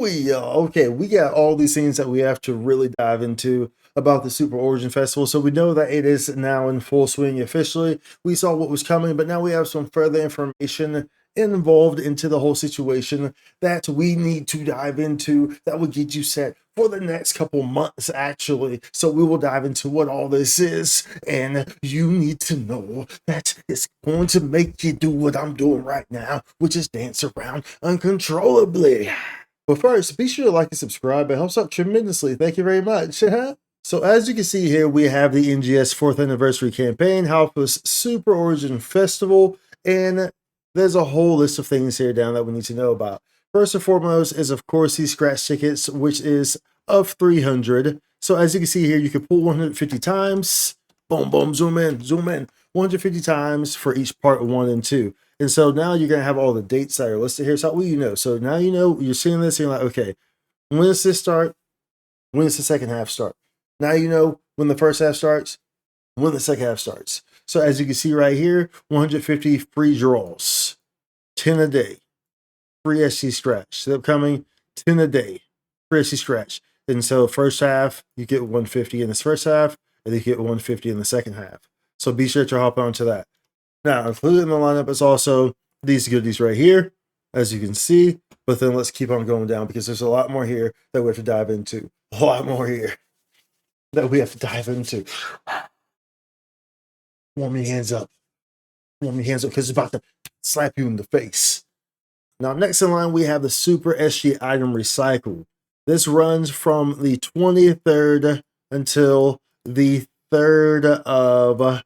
Booyah! Okay, we got all these things that we have to really dive into about the Super Origin Festival. So we know that it is now in full swing officially. We saw what was coming, but now we have some further information involved into the whole situation that we need to dive into that will get you set for the next couple months, actually. So we will dive into what all this is, and you need to know that it's going to make you do what I'm doing right now, which is dance around uncontrollably. But first, be sure to like and subscribe. It helps out tremendously. Thank you very much. So as you can see here, we have the NGS 4th anniversary campaign, Halfa's Super Origin Festival, and there's a whole list of things here down that we need to know about. First and foremost is, of course, these scratch tickets, which is of 300. So as you can see here, you can pull 150 times. Boom, boom, zoom in, 150 times for each part 1 and 2. And so now you're going to have all the dates that are listed here. So how will you know? So now you know, you're seeing this, and you're like, okay, when does this start? When does the second half start? Now you know when the first half starts, when the second half starts. So as you can see right here, 150 free draws, 10 a day, free SC scratch. The upcoming 10 a day, free SC scratch. And so first half, you get 150 in this first half, and you get 150 in the second half. So be sure to hop onto that. Now, included in the lineup is also these goodies right here, as you can see. But then let's keep on going down because there's a lot more here that we have to dive into. A lot more here that we have to dive into. Warm your hands up. Warm your hands up because it's about to slap you in the face. Now, next in line, we have the Super SG Item Recycle. This runs from the 23rd until the 3rd of...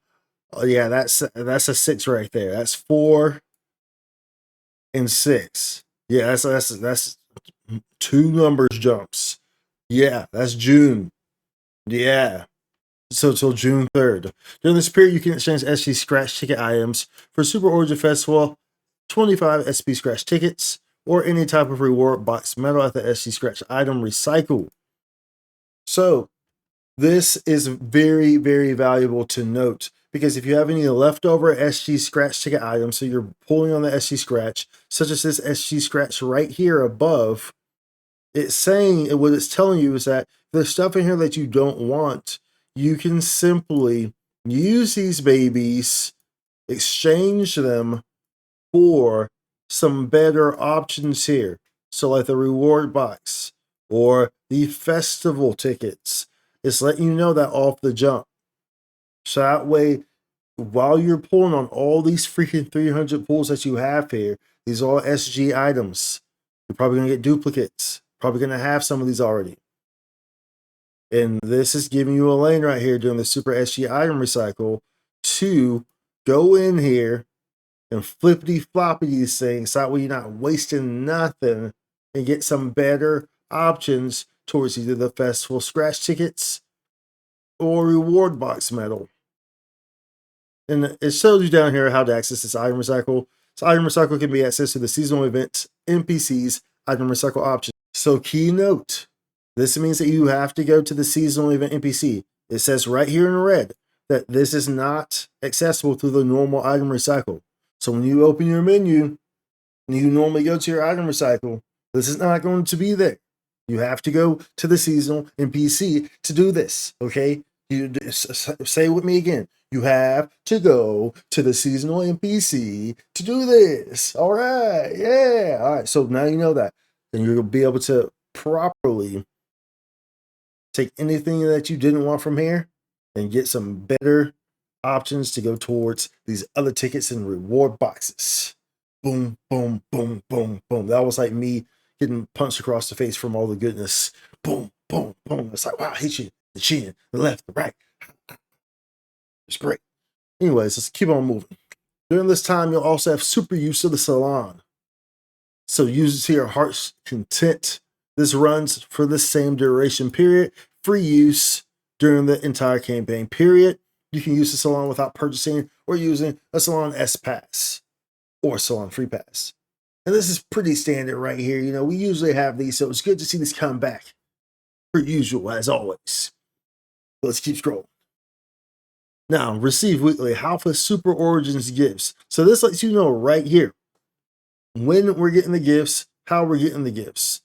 yeah, that's a 6 right there. That's 4 and 6. Yeah, that's 2 numbers jumps. Yeah, that's June. Yeah. So till June 3rd. During this period, you can exchange SG scratch ticket items for Super Origin Festival, 25 SP scratch tickets, or any type of reward box medal at the SG scratch item recycle. So this is very, very valuable to note because if you have any leftover SG scratch ticket items, so you're pulling on the SG scratch, such as this SG scratch right here above, it's saying, what it's telling you is that there's stuff in here that you don't want. You can simply use these babies, exchange them for some better options here. So like the reward box or the festival tickets. It's letting you know that off the jump. So that way, while you're pulling on all these freaking 300 pulls that you have here, these are all SG items. You're probably going to get duplicates. Probably going to have some of these already. And this is giving you a lane right here during the Super SG Item Recycle to go in here and flippity floppy these things. That way you're not wasting nothing and get some better options towards either the festival scratch tickets or reward box medal. And it shows you down here how to access this item recycle. So item recycle can be accessed to the seasonal events, NPCs, item recycle options. So key note, this means that you have to go to the seasonal event NPC. It says right here in red that this is not accessible through the normal item recycle. So when you open your menu and you normally go to your item recycle, this is not going to be there. You have to go to the seasonal NPC to do this, okay? You say it with me again. You have to go to the seasonal NPC to do this. All right, yeah. All right, so now you know that. Then you'll be able to properly take anything that you didn't want from here and get some better options to go towards these other tickets and reward boxes. Boom, boom, boom, boom, boom. That was like me getting punched across the face from all the goodness. Boom, boom, boom. It's like, wow, I hit you. The chin, the left, the right. It's great. Anyways, let's keep on moving. During this time, you'll also have super use of the salon. So use it to your heart's content. This runs for the same duration period. Free use during the entire campaign period. You can use the salon without purchasing or using a salon S Pass or salon free pass. And this is pretty standard right here. You know, we usually have these, so it's good to see this come back. Per usual, as always. Let's keep scrolling. Now, receive weekly Alpha Super Origins gifts. So this lets you know right here when we're getting the gifts, how we're getting the gifts.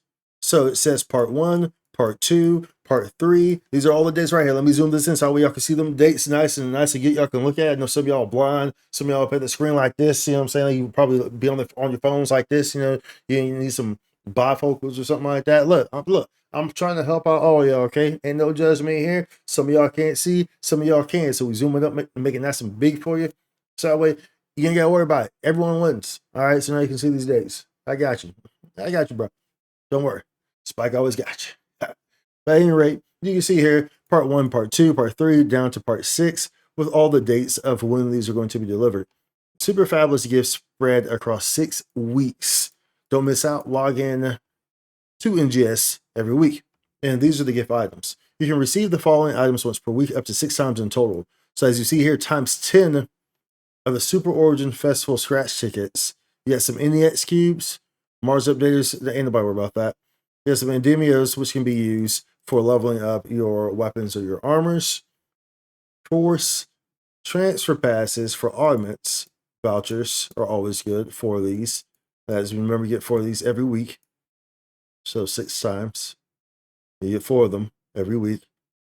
So it says part 1, part 2, part 3. These are all the dates right here. Let me zoom this in so y'all can see them dates nice and get y'all can look at it. I know some of y'all are blind. Some of y'all up at the screen like this. You know what I'm saying? You probably be on your phones like this. You know, you need some bifocals or something like that. Look, I'm trying to help out all y'all, okay? Ain't no judgment here. Some of y'all can't see, some of y'all can. So we zoom it up, make it nice and big for you. So that way you ain't gotta worry about it. Everyone wins. All right, so now you can see these dates. I got you, bro. Don't worry. Spike always got you. But at any rate, you can see here part 1, part 2, part 3, down to part 6 with all the dates of when these are going to be delivered. Super fabulous gifts spread across 6 weeks. Don't miss out. Log in to NGS every week. And these are the gift items. You can receive the following items once per week, up to 6 times in total. So as you see here, times 10 of the Super Origin Festival scratch tickets. You got some NEX cubes, Mars updaters, ain't nobody worry about that. You got some Endemios, which can be used for leveling up your weapons or your armors. Force transfer passes for augments. Vouchers are always good for these. As you remember, you get 4 of these every week. So 6 times. You get 4 of them every week.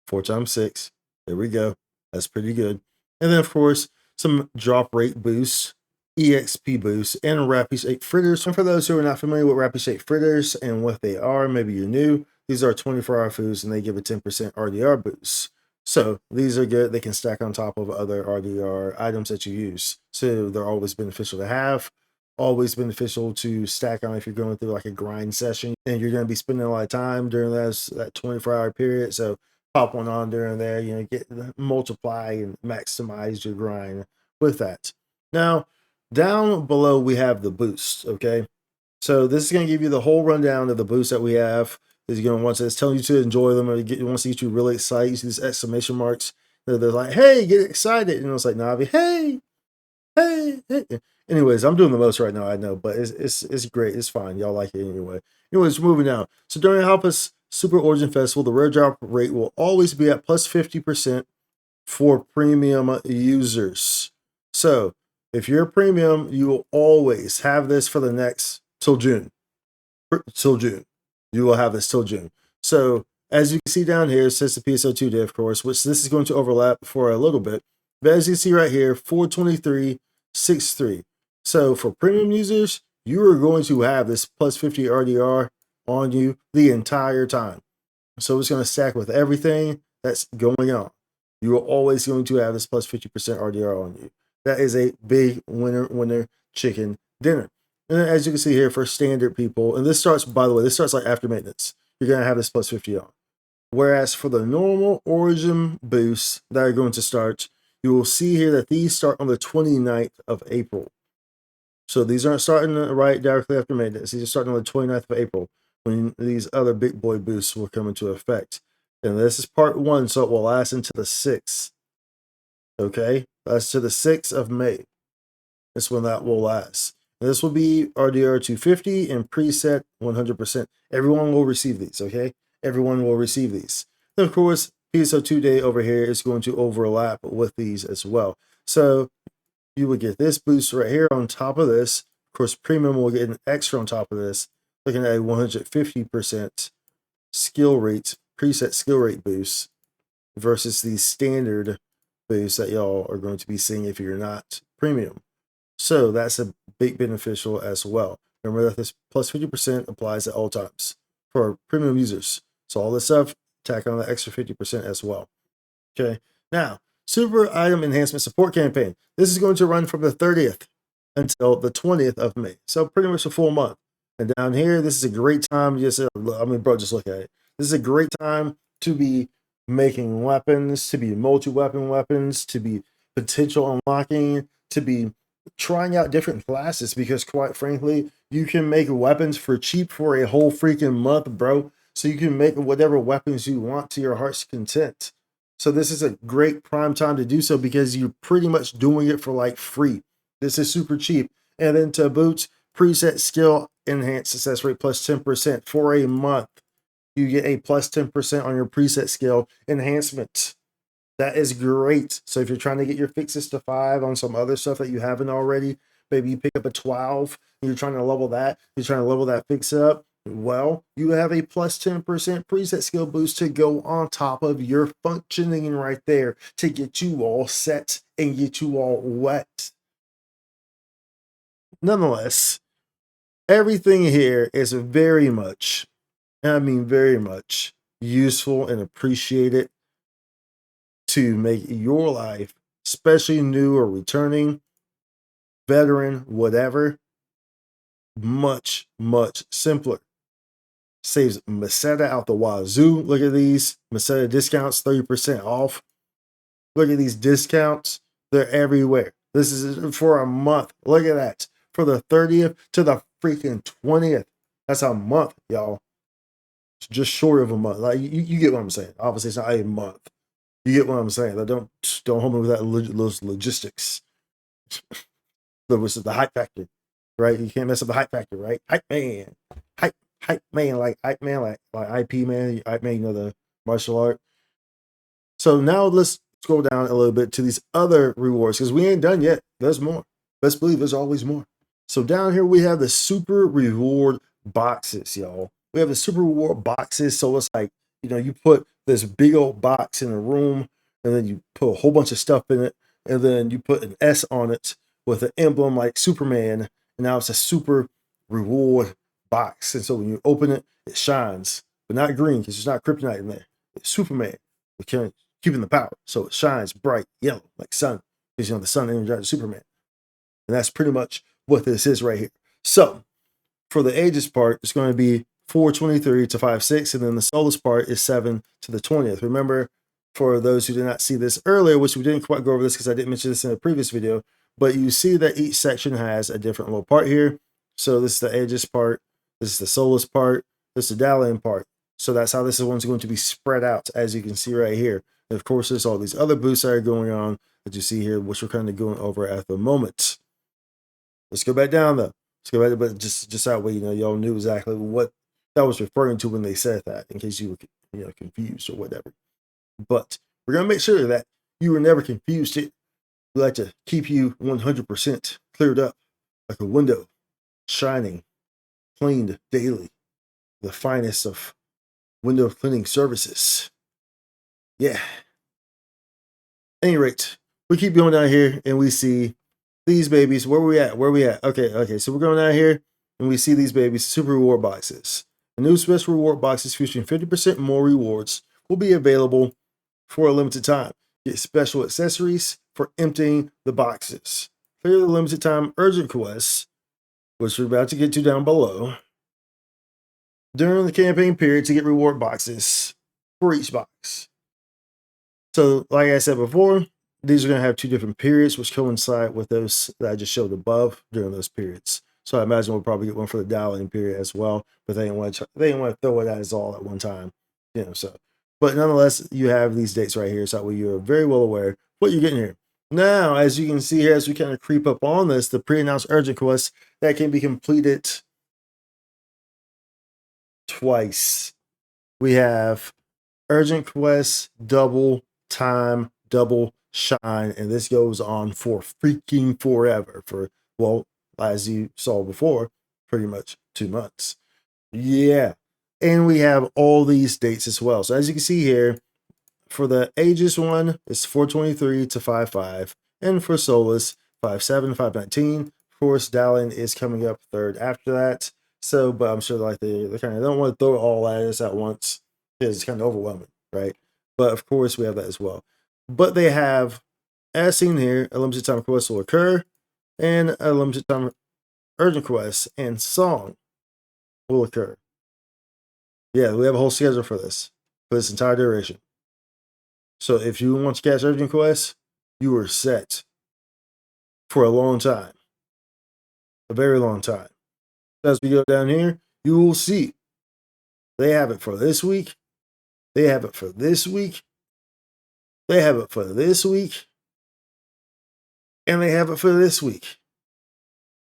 4 times 6. There we go. That's pretty good. And then, of course, some drop rate boosts, EXP boosts, and Rapid Shake fritters. And for those who are not familiar with Rapid Shake fritters and what they are, maybe you're new, these are 24-hour foods and they give a 10% RDR boost. So these are good. They can stack on top of other RDR items that you use. So they're always beneficial to have. Always beneficial to stack on if you're going through like a grind session and you're going to be spending a lot of time during that 24-hour period. So pop one on during there, you know, get multiply and maximize your grind with that. Now, down below we have the boosts. Okay, so this is going to give you the whole rundown of the boosts that we have. Is going to want to telling you to enjoy them, or wants to get you really excited. You see these exclamation marks. They're like, "Hey, get excited!" And it's like Navi, "Hey, hey." Anyways, I'm doing the most right now, I know, but it's great. It's fine. Y'all like it anyway. Anyways, moving on. So during Halpa's Super Origin Festival, the rare drop rate will always be at plus 50% for premium users. So if you're a premium, you will always have this for the next till June. You will have this till June. So as you can see down here, it says the PSO2 day, of course, which this is going to overlap for a little bit. But as you see right here, 423.63. So for premium users, you are going to have this plus 50 RDR on you the entire time. So it's going to stack with everything that's going on. You are always going to have this plus 50% RDR on you. That is a big winner chicken dinner. And then as you can see here, for standard people, and this starts, by the way, this starts like after maintenance, you're going to have this plus 50 on. Whereas for the normal Origin boosts that are going to start, you will see here that these start on the 29th of April. So these aren't starting right directly after maintenance. These are starting on the 29th of April when these other big boy boosts will come into effect. And this is part 1, so it will last until the 6th. Okay? That's to the 6th of May. That's when that will last. And this will be RDR 250 and preset 100%. Everyone will receive these, okay? Everyone will receive these. And of course, PSO2 day over here is going to overlap with these as well. So you will get this boost right here on top of this. Of course, premium will get an extra on top of this, looking at a 150% skill rate, preset skill rate boost versus the standard boost that y'all are going to be seeing if you're not premium. So that's a big beneficial as well. Remember that this plus 50% applies at all times for premium users. So all this stuff, tack on the extra 50% as well. Okay. Now, Super Item Enhancement Support Campaign. This is going to run from the 30th until the 20th of May. So pretty much a full month. And down here, this is a great time. Just look at it. This is a great time to be making weapons, to be multi-weapon weapons, to be potential unlocking, to be trying out different classes, because quite frankly, you can make weapons for cheap for a whole freaking month, bro. So you can make whatever weapons you want to your heart's content. So this is a great prime time to do so because you're pretty much doing it for like free. This is super cheap. And then to boot, preset skill enhanced success rate plus 10% for a month. You get a plus 10% on your preset skill enhancement. That is great. So if you're trying to get your fixes to 5 on some other stuff that you haven't already, maybe you pick up a 12, and you're trying to level that, you're trying to level that fix up, Well, you have a plus 10% preset skill boost to go on top of your functioning right there to get you all set and get you all wet. Nonetheless, everything here is very much, I mean very much, useful and appreciated to make your life, especially new or returning, veteran, whatever, much, much simpler. Saves Meseta out the wazoo. Look at these Meseta discounts, 30% off. Look at these discounts. They're everywhere. This is for a month. Look at that. For the 30th to the freaking 20th. That's a month, y'all. It's just short of a month. Like you get what I'm saying. Obviously, it's not a month. You get what I'm saying. Like, don't hold me with that those logistics. The hype factor, right? You can't mess up the hype factor, right? Hype man, hype man, like IP man, hype man. You know, the martial art. So now let's scroll down a little bit to these other rewards because we ain't done yet. There's more. Let's believe there's always more. So down here we have the super reward boxes, y'all. We have the super reward boxes. So it's like, you know, you put this big old box in a room and then you put a whole bunch of stuff in it and then you put an S on it with an emblem like Superman. And now it's a super reward box. And so when you open it, it shines, but not green because there's not kryptonite in there. It's Superman. Keeping the power. So it shines bright yellow like sun. Because, you know, the sun energizes Superman. And that's pretty much what this is right here. So for the ages part, it's going to be 423 to 56, and then the Solus part is 7 to the 20th. Remember, for those who did not see this earlier, which we didn't quite go over this because I didn't mention this in a previous video, but you see that each section has a different little part here. So this is the ages part, this is the Solus part, this is the Dalian part. So that's how this one's going to be spread out, as you can see right here. And of course, there's all these other boosts that are going on that you see here, which we're kind of going over at the moment. Let's go back down though. Let's go back, but just that way, you know, y'all knew exactly what that was referring to when they said that, in case you were, you know, confused or whatever. But we're gonna make sure that you were never confused. We like to keep you 100% cleared up, like a window, shining, cleaned daily. The finest of window cleaning services. Yeah. At any rate, we keep going down here and we see these babies. Where we at? Where we at? Okay. So we're going down here and we see these babies, super reward boxes. The new special reward boxes featuring 50% more rewards will be available for a limited time. Get special accessories for emptying the boxes. Clear the limited time urgent quests, which we're about to get to down below, during the campaign period to get reward boxes for each box. So, like I said before, these are going to have two different periods, which coincide with those that I just showed above during those periods. So I imagine we'll probably get one for the dialing period as well, but they didn't want to throw it at us all at one time, you know. So, but nonetheless, you have these dates right here, so that way you're very well aware what you're getting here. Now, as you can see here, as we kind of creep up on this, the pre-announced urgent quests that can be completed twice. We have urgent quests, double time, double shine, and this goes on for freaking forever. For, well, as you saw before, pretty much 2 months. Yeah. And we have all these dates as well. So as you can see here, for the ages one, it's 423 to 55. And for Solus, 57, 519. Of course, Dalian is coming up third after that. So, but I'm sure like they kind of don't want to throw it all at us at once because it's kind of overwhelming, right? But of course, we have that as well. But they have, as seen here, a limited time quest will occur, and a limited time urgent quest and song will occur. Yeah, we have a whole schedule for this entire duration. So if you want to catch urgent quests, you are set for a long time, a very long time. As we go down here, you will see they have it for this week. They have it for this week. They have it for this week. And they have it for this week.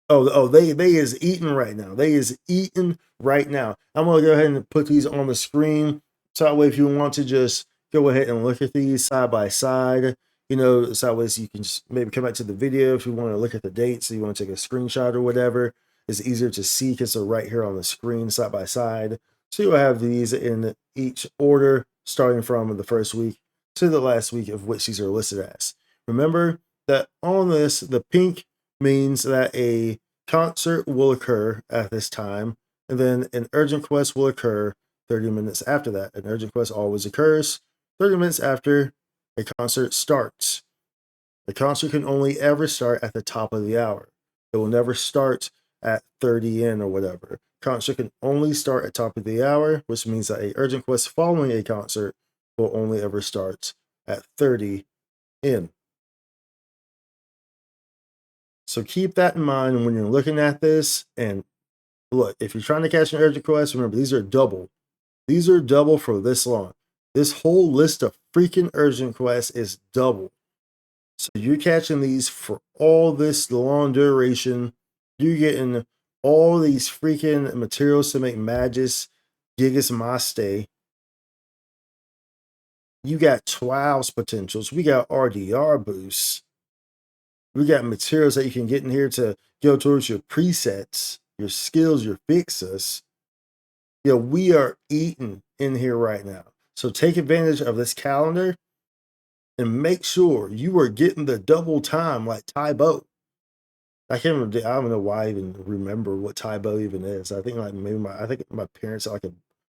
They is eating right now. They is eating right now. I'm going to go ahead and put these on the screen. So that way, if you want to just go ahead and look at these side by side, you know, so that way you can just maybe come back to the video if you want to look at the dates, so you want to take a screenshot or whatever. it's easier to see because they're right here on the screen side by side. So you'll have these in each order, starting from the first week to the last week of which these are listed as. Remember that on this, the pink means that a concert will occur at this time, and then an urgent request will occur 30 minutes after that. An urgent request always occurs 30 minutes after a concert starts. The concert can only ever start at the top of the hour. It will never start at 30 in or whatever. Concert can only start at top of the hour, which means that a urgent request following a concert will only ever start at 30 in. So keep that in mind when you're looking at this. And look, if you're trying to catch an urgent request, remember these are double. These are double for this long. This whole list of freaking urgent requests is double. So you're catching these for all this long duration. You're getting all these freaking materials to make Magis, Gigas Maste. You got 12 potentials. We got RDR boosts. We got materials that you can get in here to go towards your presets, your skills, your fixes. You know, we are eating in here right now. So take advantage of this calendar and make sure you are getting the double time like Tybo. I can't remember, I don't know why I even remember what Tybo even is. I think like maybe my parents had like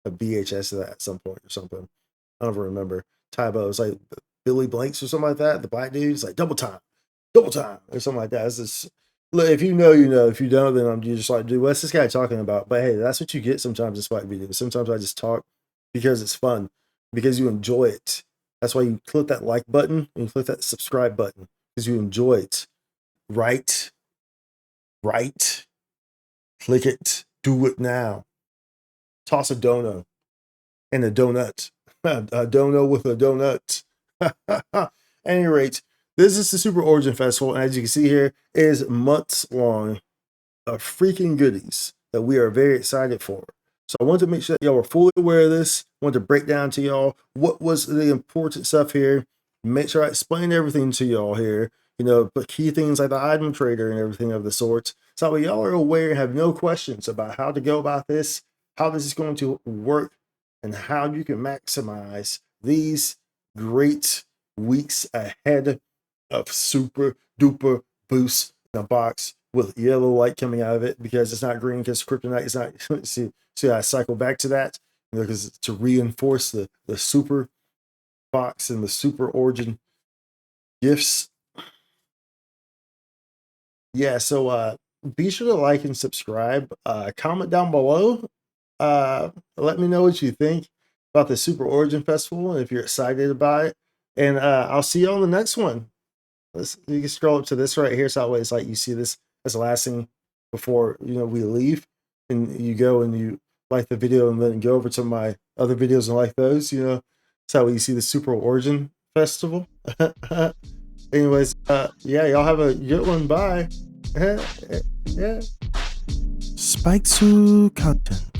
a VHS of that at some point or something. I don't even remember. Tybo, it's like Billy Blanks or something like that. The black dude's like double time or something like that. It's just, look, if you know, you know. If you don't, then you're just like, dude, what's this guy talking about? But hey, that's what you get sometimes in spike videos. Sometimes I just talk because it's fun, because you enjoy it. That's why you click that like button and you click that subscribe button, because you enjoy it. Right? Click it. Do it now. Toss a dono and a donut. A dono with a donut. At any rate, this is the Super Origin Festival, and as you can see here, it is months long of freaking goodies that we are very excited for. So I wanted to make sure that y'all were fully aware of this. I wanted to break down to y'all what was the important stuff here. Make sure I explain everything to y'all here. You know, but key things like the item trader and everything of the sort. So y'all are aware and have no questions about how to go about this, how this is going to work, and how you can maximize these great weeks ahead of super duper boosts in a box with yellow light coming out of it, because it's not green, because kryptonite is not. see I cycle back to that, because to reinforce the super box and the super origin gifts. Yeah, so be sure to like and subscribe. Comment down below. Let me know what you think about the Super Origin Festival and if you're excited about it. And I'll see you on the next one. You can scroll up to this right here, so that way it's like you see this as the last thing before we leave, and you go and you like the video and then go over to my other videos and like those. So that way you see the Super Origin Festival. Anyways, yeah, y'all have a good one. Bye. Yeah. Spike2 content.